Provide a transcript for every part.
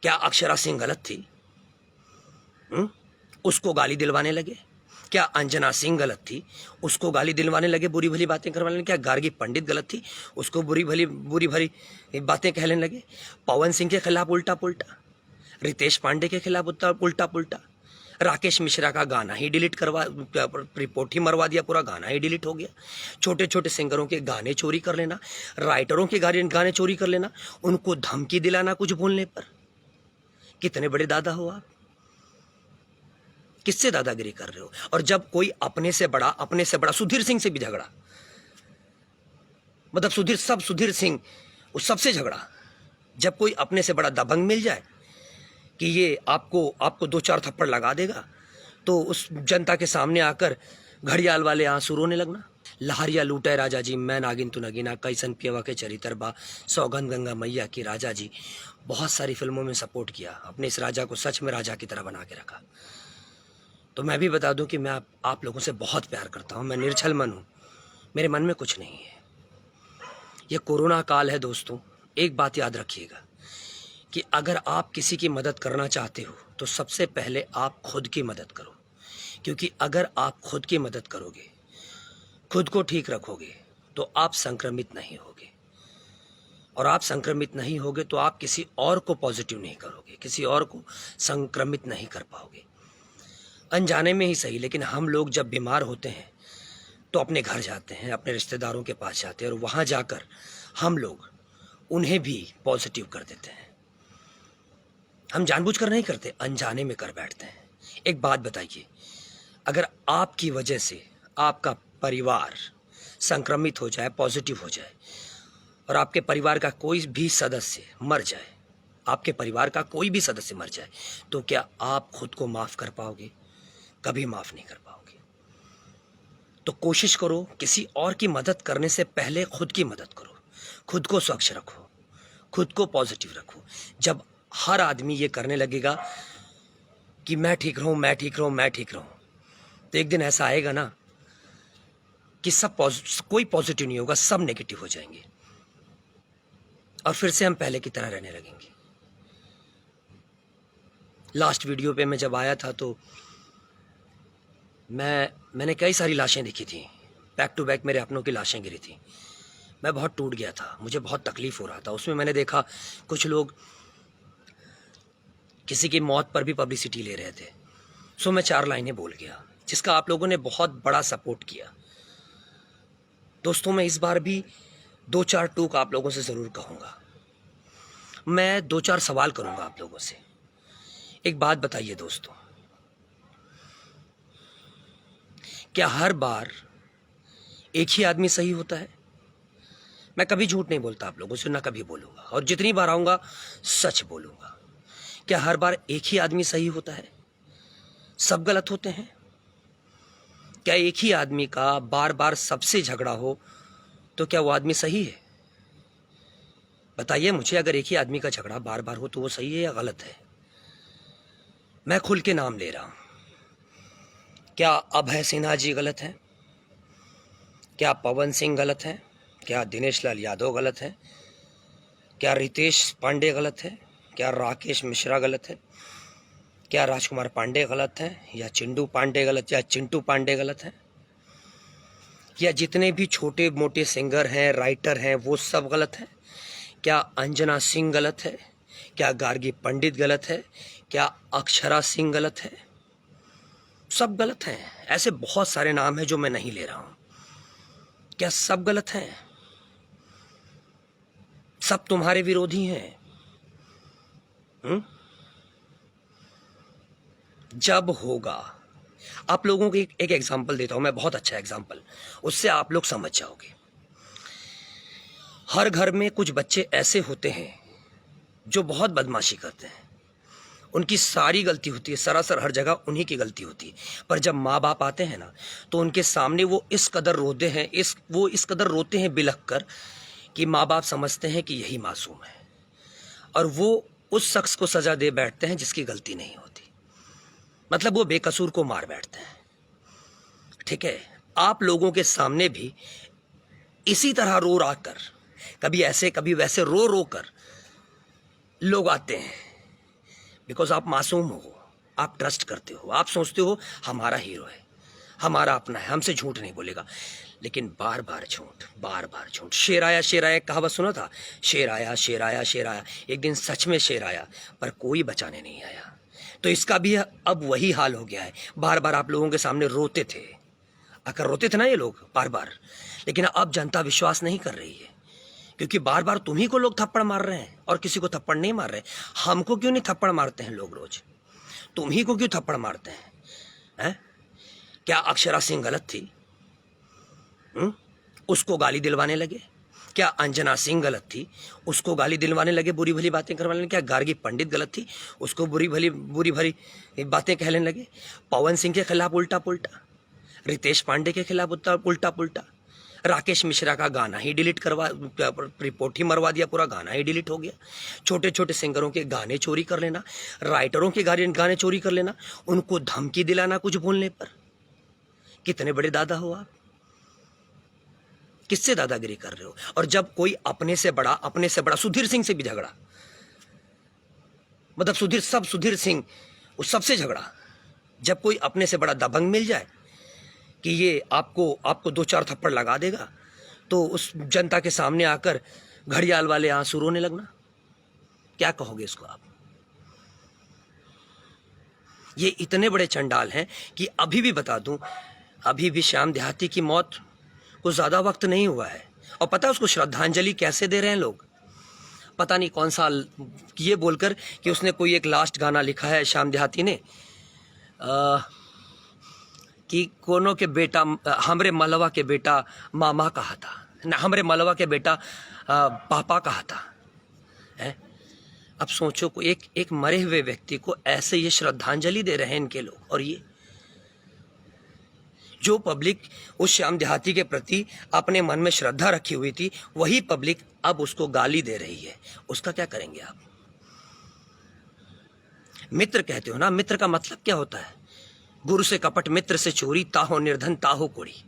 क्या अक्षरा सिंह गलत थी? उसको गाली दिलवाने लगे। क्या अंजना सिंह गलत थी? उसको गाली दिलवाने लगे, बुरी भली बातें करवाने लगे। क्या गार्गी पंडित गलत थी? उसको बुरी भली बातें कहने लगे। पवन सिंह के खिलाफ उल्टा पुल्टा, रितेश पांडे के खिलाफ उल्टा पुल्टा, राकेश मिश्रा का गाना ही डिलीट करवा, रिपोर्ट ही मरवा दिया, पूरा गाना ही डिलीट हो गया। छोटे छोटे सिंगरों के गाने चोरी कर लेना, राइटरों के गाने चोरी कर लेना, उनको धमकी दिलाना कुछ बोलने पर। कितने बड़े दादा हो आप? किससे दादागिरी कर रहे हो? और जब कोई अपने से बड़ा सुधीर सिंह से भी झगड़ा, मतलब सुधीर सिंह उस सबसे झगड़ा। जब कोई अपने से बड़ा दबंग मिल जाए कि ये आपको दो चार थप्पड़ लगा देगा, तो उस जनता के सामने आकर घड़ियाल वाले आंसू रोने लगना। लहरिया लूटे राजा जी, मैं नागिन तू नगीना, कैसन पियवा के चरित्र बा, सौगंध गंगा मैया की राजा जी। बहुत सारी फिल्मों में सपोर्ट किया, अपने इस राजा को सच में राजा की तरह बना के रखा। तो मैं भी बता दूं कि मैं आप लोगों से बहुत प्यार करता हूं। मैं निर्छल मन हूं, मेरे मन में कुछ नहीं है। ये कोरोना काल है दोस्तों, एक बात याद रखिएगा कि अगर आप किसी की मदद करना चाहते हो तो सबसे पहले आप खुद की मदद करो। क्योंकि अगर आप खुद की मदद करोगे, खुद को ठीक रखोगे, तो आप संक्रमित नहीं होगे। और आप संक्रमित नहीं होगे तो आप किसी और को पॉजिटिव नहीं करोगे, किसी और को संक्रमित नहीं कर पाओगे। अनजाने में ही सही, लेकिन हम लोग जब बीमार होते हैं तो अपने घर जाते हैं, अपने रिश्तेदारों के पास जाते हैं, और वहाँ जाकर हम लोग उन्हें भी पॉजिटिव कर देते हैं। हम जानबूझकर नहीं करते, अनजाने में कर बैठते हैं। एक बात बताइए, अगर आपकी वजह से आपका परिवार संक्रमित हो जाए, पॉजिटिव हो जाए, और आपके परिवार का कोई भी सदस्य मर जाए, आपके परिवार का कोई भी सदस्य मर जाए, तो क्या आप खुद को माफ कर पाओगे? कभी माफ नहीं कर पाओगे। तो कोशिश करो, किसी और की मदद करने से पहले खुद की मदद करो। खुद को स्वच्छ रखो, खुद को पॉजिटिव रखो। जब हर आदमी ये करने लगेगा कि मैं ठीक रहूं, मैं ठीक रहूं, मैं ठीक रहूं, तो एक दिन ऐसा आएगा ना कि कोई पॉजिटिव नहीं होगा, सब नेगेटिव हो जाएंगे, और फिर से हम पहले की तरह रहने लगेंगे। लास्ट वीडियो पे मैं जब आया था तो मैंने कई सारी लाशें देखी थी, बैक टू बैक मेरे अपनों की लाशें गिरी थी। मैं बहुत टूट गया था, मुझे बहुत तकलीफ हो रहा था। उसमें मैंने देखा कुछ लोग किसी की मौत पर भी पब्लिसिटी ले रहे थे। सो मैं 4 लाइनें बोल गया, जिसका आप लोगों ने बहुत बड़ा सपोर्ट किया। दोस्तों, मैं इस बार भी 2-4 टूक आप लोगों से ज़रूर कहूँगा। मैं 2-4 सवाल करूँगा आप लोगों से। एक बात बताइए दोस्तों, क्या हर बार एक ही आदमी सही होता है? मैं कभी झूठ नहीं बोलता आप लोगों से, ना कभी बोलूँगा, और जितनी बार आऊँगा सच बोलूँगा। क्या हर बार एक ही आदमी सही होता है? सब गलत होते हैं? क्या एक ही आदमी का बार बार सबसे झगड़ा हो तो क्या वो आदमी सही है? बताइए मुझे, अगर एक ही आदमी का झगड़ा बार बार हो तो वो सही है या गलत है? मैं खुल के नाम ले रहा हूं। क्या अभय सिन्हा जी गलत हैं? क्या पवन सिंह गलत हैं? क्या दिनेश लाल यादव गलत हैं? क्या रितेश पांडे गलत है? क्या राकेश मिश्रा गलत है? क्या राजकुमार पांडे गलत हैं? या चिंटू पांडे गलत हैं? या जितने भी छोटे मोटे सिंगर हैं, राइटर हैं, वो सब गलत हैं? क्या अंजना सिंह गलत है? क्या गार्गी पंडित गलत है? क्या अक्षरा सिंह गलत है? सब गलत हैं। ऐसे बहुत सारे नाम हैं जो मैं नहीं ले रहा हूं। क्या सब गलत हैं? सब तुम्हारे विरोधी हैं? जब होगा, आप लोगों को एक एग्जाम्पल देता हूं मैं, बहुत अच्छा एग्जाम्पल, उससे आप लोग समझ जाओगे। हर घर में कुछ बच्चे ऐसे होते हैं जो बहुत बदमाशी करते हैं, उनकी सारी गलती होती है, सरासर हर जगह उन्हीं की गलती होती है। पर जब माँ बाप आते हैं ना, तो उनके सामने वो इस कदर रोते हैं बिलख कर कि माँ बाप समझते हैं कि यही मासूम है, और वो उस शख्स को सजा दे बैठते हैं जिसकी गलती नहीं होती। मतलब वो बेकसूर को मार बैठते हैं। ठीक है, आप लोगों के सामने भी इसी तरह रो रा कर, कभी ऐसे कभी वैसे रो रो कर लोग आते हैं बिकॉज आप मासूम हो, आप ट्रस्ट करते हो, आप सोचते हो हमारा हीरो है, हमारा अपना है, हमसे झूठ नहीं बोलेगा। लेकिन बार बार झूठ, बार बार झूठ। शेर आया एक कहावत सुना था, शेर आया शेर आया शेर आया। एक दिन सच में शेर आया पर कोई बचाने नहीं आया। तो इसका भी अब वही हाल हो गया है। बार बार आप लोगों के सामने रोते थे, आकर रोते थे ना ये लोग बार बार, लेकिन अब जनता विश्वास नहीं कर रही है, क्योंकि बार बार तुम्ही को लोग थप्पड़ मार रहे हैं और किसी को थप्पड़ नहीं मार रहे। हमको क्यों नहीं थप्पड़ मारते हैं लोग रोज, तुम्ही को क्यों थप्पड़ मारते हैं? क्या अक्षरा सिंह गलत थी? उसको गाली दिलवाने लगे। क्या अंजना सिंह गलत थी? उसको गाली दिलवाने लगे, बुरी भली बातें करवाने लगे। क्या गार्गी पंडित गलत थी? उसको बुरी भली बातें कहने लगे। पवन सिंह के खिलाफ उल्टा पुल्टा, रितेश पांडे के खिलाफ उल्टा पुल्टा, राकेश मिश्रा का गाना ही डिलीट करवा, रिपोर्ट ही मरवा दिया, पूरा गाना ही डिलीट हो गया। छोटे छोटे सिंगरों के गाने चोरी कर लेना, राइटरों के गाने चोरी कर लेना, उनको धमकी दिलाना कुछ बोलने पर। कितने बड़े दादा हो आप, किससे दादागिरी कर रहे हो? और जब कोई अपने से बड़ा सुधीर सिंह से भी झगड़ा, मतलब सुधीर सिंह उस सबसे झगड़ा। जब कोई अपने से बड़ा दबंग मिल जाए कि ये आपको दो चार थप्पड़ लगा देगा, तो उस जनता के सामने आकर घड़ियाल वाले आंसू रोने लगना, क्या कहोगे इसको आप? ये इतने बड़े चंडाल हैं कि अभी भी बता दूं, अभी भी श्याम देहाती की मौत को ज्यादा वक्त नहीं हुआ है, और पता है उसको श्रद्धांजलि कैसे दे रहे हैं लोग? पता नहीं कौन सा ये बोलकर कि उसने कोई एक लास्ट गाना लिखा है श्याम देहाती ने, कि कोनो के बेटा हमरे मलवा के बेटा मामा कहा था ना, हमरे मलवा के बेटा पापा कहा था है? अब सोचो को एक मरे हुए व्यक्ति को ऐसे ये श्रद्धांजलि दे रहे हैं इनके लोग। और ये जो पब्लिक उस श्याम देहाती के प्रति अपने मन में श्रद्धा रखी हुई थी, वही पब्लिक अब उसको गाली दे रही है। उसका क्या करेंगे आप? मित्र कहते हो ना, मित्र का मतलब क्या होता है? गुरु से कपट मित्र से चोरी, ताहो निर्धन ताहो कोढ़ी।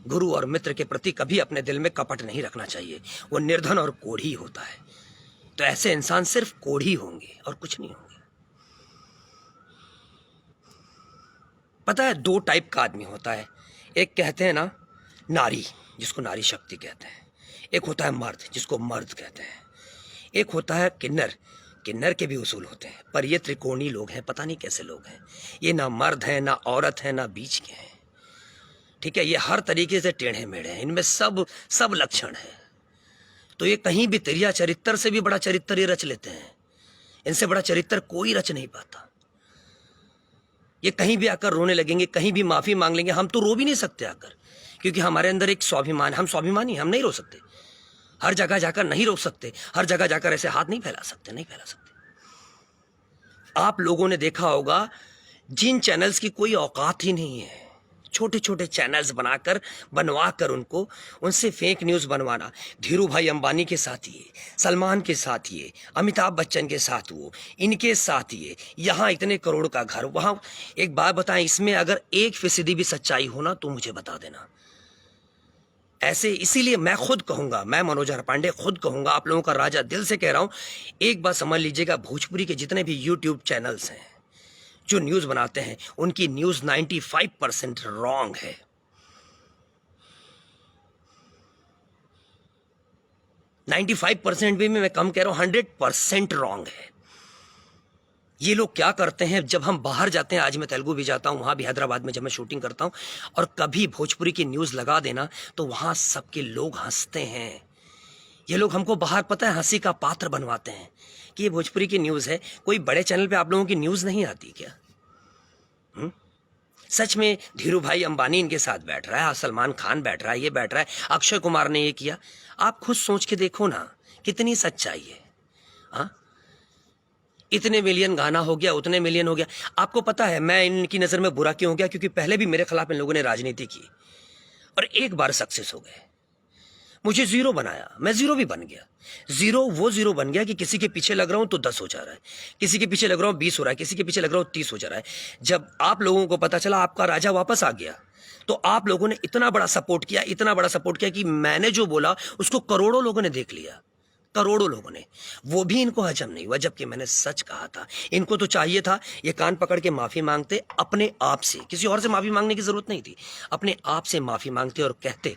गुरु और मित्र के प्रति कभी अपने दिल में कपट नहीं रखना चाहिए, वो निर्धन और कोढ़ी होता है। तो ऐसे इंसान सिर्फ कोढ़ी होंगे और कुछ नहीं होंगे। पता है, दो टाइप का आदमी होता है। एक कहते हैं ना नारी, जिसको नारी शक्ति कहते हैं। एक होता है मर्द, जिसको मर्द कहते हैं। एक होता है किन्नर, किन्नर के भी उसूल होते हैं। पर ये त्रिकोणी लोग हैं, पता नहीं कैसे लोग हैं। ये ना मर्द हैं, ना औरत हैं, ना बीच के हैं। ठीक है, ये हर तरीके से टेढ़े मेढ़े हैं, इनमें सब लक्षण है। तो ये कहीं भी तिरिया चरित्र से भी बड़ा चरित्र ये रच लेते हैं। इनसे बड़ा चरित्र कोई रच नहीं पाता। ये कहीं भी आकर रोने लगेंगे, कहीं भी माफी मांग लेंगे। हम तो रो भी नहीं सकते आकर, क्योंकि हमारे अंदर एक स्वाभिमान, हम स्वाभिमानी, हम नहीं रो सकते। हर जगह जाकर नहीं रो सकते, हर जगह जाकर ऐसे हाथ नहीं फैला सकते, नहीं फैला सकते। आप लोगों ने देखा होगा जिन चैनल्स की कोई औकात ही नहीं है, छोटे छोटे चैनल्स बनवाकर उनसे फेक न्यूज़ बनवाना। धीरू भाई अंबानी के साथ ये, सलमान के साथ ये, अमिताभ बच्चन के साथ वो, इनके साथ ये, यहाँ इतने करोड़ का घर, वहाँ। एक बात बताएं, इसमें अगर 1% भी सच्चाई हो ना तो मुझे बता देना। ऐसे इसीलिए मैं खुद कहूँगा, मैं मनोज पांडे खुद कहूँगा, आप लोगों का राजा दिल से कह रहा हूँ, एक बात समझ लीजिएगा, भोजपुरी के जितने भी यूट्यूब चैनल्स हैं जो न्यूज़ बनाते हैं, उनकी न्यूज़ 95% रॉन्ग है। 95% भी मैं कम कह रहा हूँ, 100% रॉन्ग है। ये लोग क्या करते हैं, जब हम बाहर जाते हैं, आज मैं तेलुगु भी जाता हूँ, वहाँ भी हैदराबाद में जब मैं शूटिंग करता हूँ, और कभी भोजपुरी की न्यूज़ लगा देना तो वहाँ सबके लोग हंसते हैं। ये लोग हमको बाहर, पता है, हंसी का पात्र बनवाते हैं कि ये भोजपुरी की न्यूज़ है। कोई बड़े चैनल पे आप लोगों की न्यूज़ नहीं आती क्या? सच में धीरू भाई अंबानी इनके साथ बैठ रहा है, सलमान खान बैठ रहा है, ये बैठ रहा है, अक्षय कुमार ने ये किया। आप खुद सोच के देखो ना कितनी सच्चाई है। हाँ, इतने मिलियन गाना हो गया, उतने मिलियन हो गया। आपको पता है मैं इनकी नज़र में बुरा क्यों हो गया? क्योंकि पहले भी मेरे खिलाफ इन लोगों ने राजनीति की और एक बार सक्सेस हो गए। मुझे जीरो बनाया, मैं जीरो भी बन गया। जीरो बन गया कि किसी के पीछे लग रहा हूं तो 10 हो जा रहा है, किसी के पीछे लग रहा हूं 20 हो रहा है, किसी के पीछे लग रहा हूं 30 हो जा रहा है। जब आप लोगों को पता चला आपका राजा वापस आ गया, तो आप लोगों ने इतना बड़ा सपोर्ट किया कि मैंने जो बोला उसको करोड़ों लोगों ने देख लिया। करोड़ों लोगों ने, वो भी इनको हजम नहीं हुआ, जबकि मैंने सच कहा था। इनको तो चाहिए था ये कान पकड़ के माफ़ी मांगते अपने आप से, किसी और से माफ़ी मांगने की ज़रूरत नहीं थी, अपने आप से माफ़ी मांगते और कहते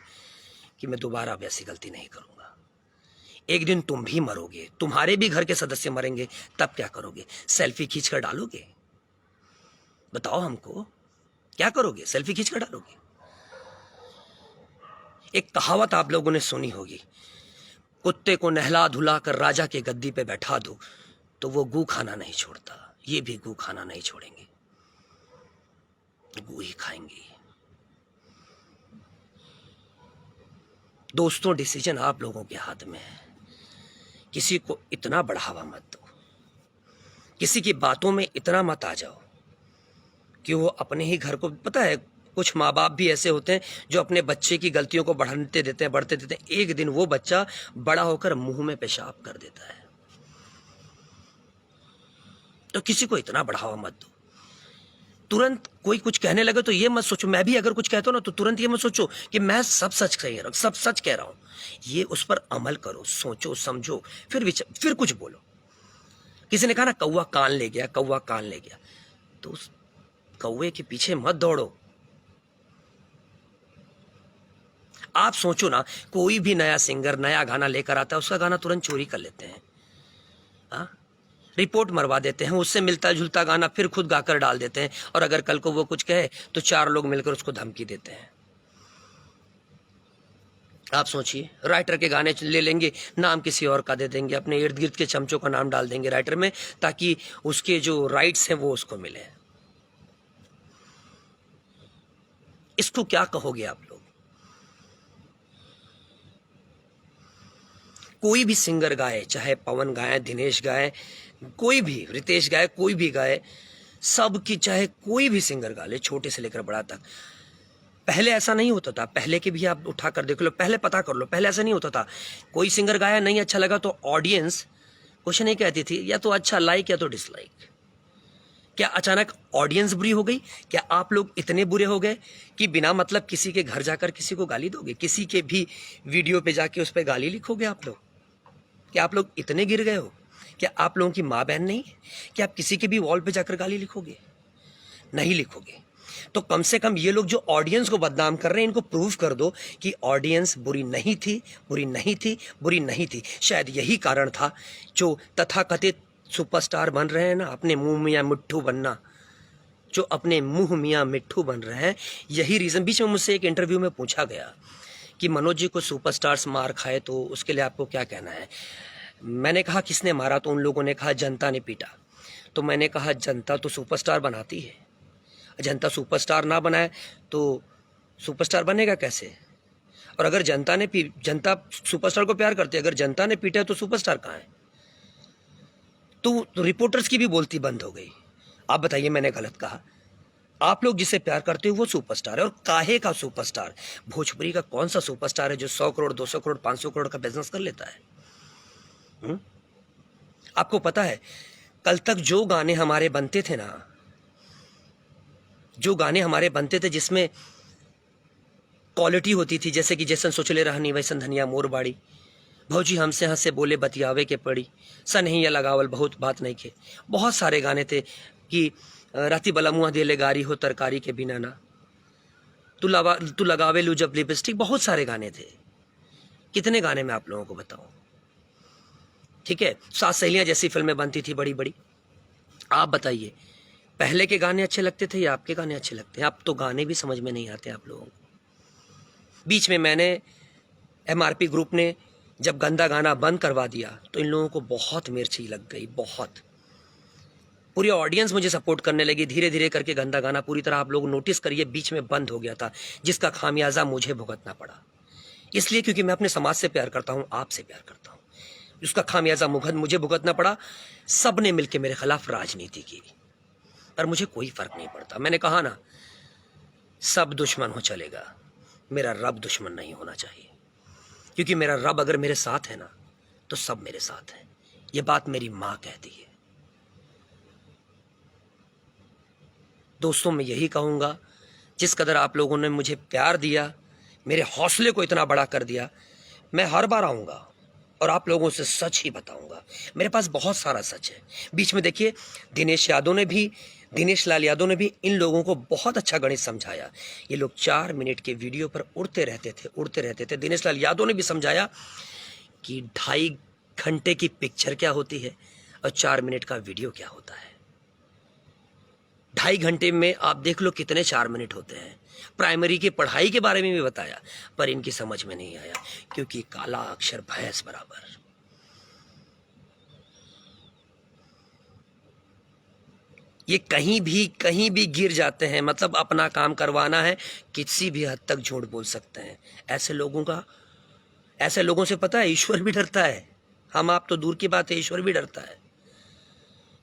कि मैं दोबारा अब ऐसी गलती नहीं करूँगा। एक दिन तुम भी मरोगे, तुम्हारे भी घर के सदस्य मरेंगे, तब क्या करोगे? सेल्फी खींच कर डालोगे? बताओ हमको, क्या करोगे? सेल्फी खींच कर डालोगे? एक कहावत आप लोगों ने सुनी होगी, कुत्ते को नहला धुला कर राजा के गद्दी पे बैठा दो तो वो गू खाना नहीं छोड़ता। ये भी गू खाना नहीं छोड़ेंगे, गू ही खाएंगे। दोस्तों, डिसीजन आप लोगों के हाथ में है। किसी को इतना बढ़ावा मत दो, किसी की बातों में इतना मत आ जाओ कि वो अपने ही घर को, पता है कुछ माँ बाप भी ऐसे होते हैं जो अपने बच्चे की गलतियों को बढ़ते देते हैं, एक दिन वो बच्चा बड़ा होकर मुंह में पेशाब कर देता है। तो किसी को इतना बढ़ावा मत दो। तुरंत कोई कुछ कहने लगे तो ये मत सोचो, मैं भी अगर कुछ कहता हूं ना तो तुरंत ये मत सोचो कि मैं सब सच कह रहा हूं, सब सच कह रहा हूं। ये उस पर अमल करो, सोचो समझो, फिर कुछ बोलो। किसी ने कहा ना कौवा कान ले गया, कौवा कान ले गया, तो उस कौवे के पीछे मत दौड़ो। आप सोचो ना, कोई भी नया सिंगर नया गाना लेकर आता है, उसका गाना तुरंत चोरी कर लेते हैं, रिपोर्ट मरवा देते हैं, उससे मिलता जुलता गाना फिर खुद गाकर डाल देते हैं, और अगर कल को वो कुछ कहे तो 4 लोग मिलकर उसको धमकी देते हैं। आप सोचिए, राइटर के गाने ले लेंगे, नाम किसी और का दे देंगे, अपने इर्द गिर्द के चमचों का नाम डाल देंगे राइटर में, ताकि उसके जो राइट्स हैं वो उसको मिले। इसको क्या कहोगे आप लोग? कोई भी सिंगर गाए, चाहे पवन गाए, दिनेश गाए, कोई भी, रितेश गाए, कोई भी गाए, सबकी, चाहे कोई भी सिंगर गा ले, छोटे से लेकर बड़ा तक। पहले ऐसा नहीं होता था, पहले के भी आप उठा कर देख लो, पहले पता कर लो, पहले ऐसा नहीं होता था। कोई सिंगर गाया, नहीं अच्छा लगा तो ऑडियंस कुछ नहीं कहती थी, या तो अच्छा लाइक या तो डिसलाइक। क्या अचानक ऑडियंस बुरी हो गई? क्या आप लोग इतने बुरे हो गए कि बिना मतलब किसी के घर जाकर किसी को गाली दोगे? किसी के भी वीडियो पे जाके उस पर गाली लिखोगे आप लोग? क्या आप लोग इतने गिर गए हो? क्या आप लोगों की माँ बहन नहीं है? क्या आप किसी के भी वॉल पे जाकर गाली लिखोगे? नहीं लिखोगे। तो कम से कम ये लोग जो ऑडियंस को बदनाम कर रहे हैं, इनको प्रूव कर दो कि ऑडियंस बुरी नहीं थी, बुरी नहीं थी, बुरी नहीं थी। शायद यही कारण था जो तथाकथित सुपरस्टार बन रहे हैं ना, अपने मुंह मियाँ मिट्ठू बनना, जो अपने मुंह मियाँ मिट्ठू बन रहे हैं, यही रीज़न। बीच में मुझसे एक इंटरव्यू में पूछा गया कि मनोज जी को सुपरस्टार्स मार खाए तो उसके लिए आपको क्या कहना है? मैंने कहा किसने मारा? तो उन लोगों ने कहा जनता ने पीटा। तो मैंने कहा जनता तो सुपरस्टार बनाती है, जनता सुपरस्टार ना बनाए तो सुपरस्टार बनेगा कैसे? और अगर जनता सुपरस्टार को प्यार करती है, अगर जनता ने पीटा है तो सुपरस्टार कहाँ है? तो रिपोर्टर्स की भी बोलती बंद हो गई। आप बताइए, मैंने गलत कहा? आप लोग जिसे प्यार करते हो वो सुपरस्टार है, और काहे का सुपरस्टार? भोजपुरी का कौन सा सुपरस्टार है जो 100 करोड़, 200 करोड़, 500 करोड़ का बिजनेस कर लेता है? आपको पता है, कल तक जो गाने हमारे बनते थे ना, जो गाने हमारे बनते थे जिसमें क्वालिटी होती थी, जैसे कि जैसन सोचले रहनी वैसन धनिया मोर बाड़ी, भौजी हमसे हंसे बोले बतियावे के पड़ी, सनहिया लगावल बहुत बात नहीं के, बहुत सारे गाने थे कि राती बला मुँह देले गारी हो तरकारी के बिना ना, तू लगावे लू जब लिपस्टिक, बहुत सारे गाने थे। कितने गाने मैं आप लोगों को बताऊं? ठीक है, 7 सहेलियां जैसी फिल्में बनती थी बड़ी बड़ी। आप बताइए, पहले के गाने अच्छे लगते थे या आपके गाने अच्छे लगते हैं? अब तो गाने भी समझ में नहीं आते आप लोगों को। बीच में मैंने, MRP ग्रुप ने जब गंदा गाना बंद करवा दिया तो इन लोगों को बहुत मिर्ची लग गई, बहुत। पूरी ऑडियंस मुझे सपोर्ट करने लगी, धीरे धीरे करके गंदा गाना पूरी तरह, आप लोग नोटिस करिए, बीच में बंद हो गया था, जिसका खामियाजा मुझे भुगतना पड़ा। इसलिए क्योंकि मैं अपने समाज से प्यार करता हूं, आपसे प्यार करता हूं, उसका खामियाजा मुझे भुगतना पड़ा। सब ने मिलकर मेरे खिलाफ राजनीति की, पर मुझे कोई फर्क नहीं पड़ता। मैंने कहा ना, सब दुश्मन हो चलेगा, मेरा रब दुश्मन नहीं होना चाहिए, क्योंकि मेरा रब अगर मेरे साथ है ना तो सब मेरे साथ है। ये बात मेरी माँ कहती है। दोस्तों, मैं यही कहूँगा, जिस कदर आप लोगों ने मुझे प्यार दिया, मेरे हौसले को इतना बड़ा कर दिया, मैं हर बार आऊँगा, और आप लोगों से सच ही बताऊंगा। मेरे पास बहुत सारा सच है। बीच में देखिए दिनेश लाल यादव ने भी इन लोगों को बहुत अच्छा गणित समझाया। ये लोग 4 मिनट के वीडियो पर उड़ते रहते थे। दिनेश लाल यादव ने भी समझाया कि 2.5 घंटे की पिक्चर क्या होती है और 4 मिनट का वीडियो क्या होता है। 2.5 घंटे में आप देख लो कितने 4 मिनट होते हैं। प्राइमरी की पढ़ाई के बारे में भी बताया, पर इनकी समझ में नहीं आया, क्योंकि काला अक्षर भैंस बराबर। ये कहीं भी गिर जाते हैं, मतलब अपना काम करवाना है, किसी भी हद तक झूठ बोल सकते हैं। ऐसे लोगों से पता है ईश्वर भी डरता है। हम आप तो दूर की बात है, ईश्वर भी डरता है,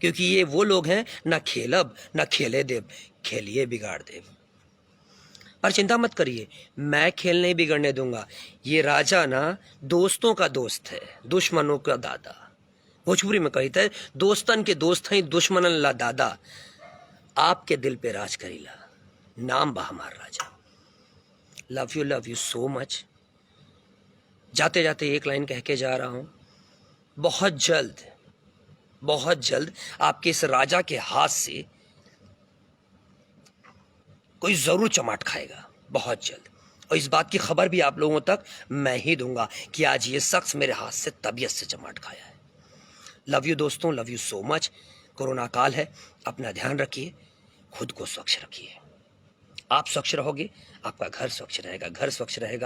क्योंकि ये वो लोग हैं ना खेलब ना खेले देव, खेलिए बिगाड़ देव। पर चिंता मत करिए, मैं खेल नहीं बिगड़ने दूंगा। ये राजा ना दोस्तों का दोस्त है, दुश्मनों का दादा। भोजपुरी में कहते हैं दोस्तन के दोस्त हैं दुश्मनन ला दादा। आपके दिल पे राज करीला, नाम बा हमार Raja. Love you so much. जाते जाते एक लाइन कह के जा रहा हूं, बहुत जल्द आपके इस राजा के हाथ से कोई जरूर चमाट खाएगा, बहुत जल्द। और इस बात की खबर भी आप लोगों तक मैं ही दूंगा कि आज ये शख्स मेरे हाथ से तबीयत से चमाट खाया है। लव यू दोस्तों, love you so much. Corona काल है, अपना ध्यान रखिए, खुद को स्वच्छ रखिए। आप स्वच्छ रहोगे, आपका घर स्वच्छ रहेगा, घर स्वच्छ रहेगा